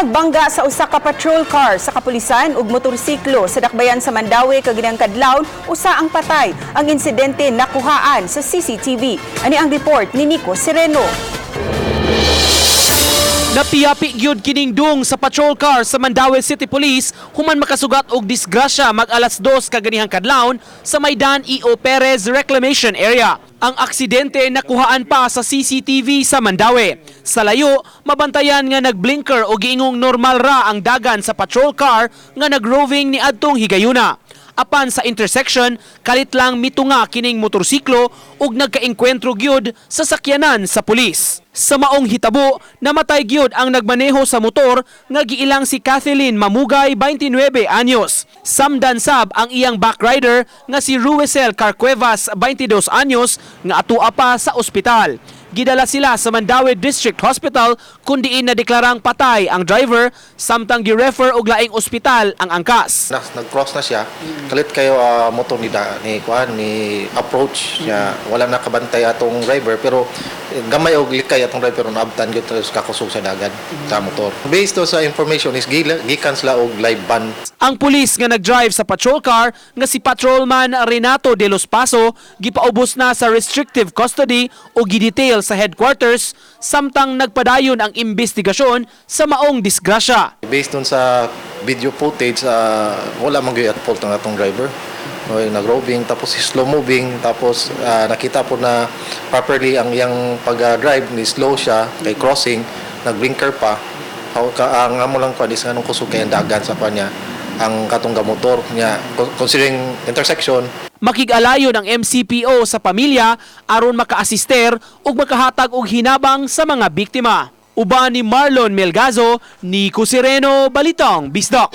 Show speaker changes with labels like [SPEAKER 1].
[SPEAKER 1] Nagbangga sa usa ka patrol car sa kapulisan ug motorsiklo sa dakbayan sa Mandaue kaginang kadlawon, usa ang patay. Ang insidente nakuhaan sa CCTV. Ani ang report ni Nico Sereno.
[SPEAKER 2] Napiyapi gyud kining dung sa patrol car sa Mandaue City Police human makasugat og disgrasya mag-alas 2 kaganihang kadlawon sa Maidan E.O. Perez Reclamation Area. Ang aksidente nakuhaan pa sa CCTV sa Mandaue. Sa layo, mabantayan nga nagblinker o giingong normal ra ang dagan sa patrol car nga nagroving ni adtong higayuna. Apan sa intersection, kalit lang mitunga kining motorsiklo ug nagkaengkwentro gyud sa sakyanan sa pulis. Sa maong hitabo, namatay gyud ang nagmaneho sa motor nga giilang si Kathleen Mamugay, 29 anyos. Samdan sab ang iyang backrider nga si Ruesel Carcuevas, 22 anyos nga atua pa sa ospital. Gidala sila sa Mandaue District Hospital kundiin na deklarang patay ang driver samtang gi-refer og laing ospital ang angkas.
[SPEAKER 3] Nag-cross na siya. Kalit kayo motor ni approach niya. Wala nakabantay atong driver pero gamay og likay atong driver na abtan gyud sa kakusog sa dagan sa motor. Based sa information is gikan sila og live ban.
[SPEAKER 2] Ang pulis nga nag-drive sa patrol car nga si Patrolman Renato de los Paso gipaubos na sa restrictive custody o gidetail sa headquarters samtang nagpadayon ang investigasyon sa maong disgrasya.
[SPEAKER 3] Based on sa video footage, wala man gyud at fault ang atong driver. Nag-roving tapos slow moving tapos nakita po na properly ang iyang pag-drive ni slow siya kay crossing, nag-blinker pa. Ang amo lang ko is anong kusog kay dagan sa kanya ang katungga motor niya considering intersection.
[SPEAKER 2] Makig-alayon ang MCPO sa pamilya aron maka-asister ug makahatag og hinabang sa mga biktima. Uban ni Marlon Melgazo, Nico Sereno, Balitang Bisdak.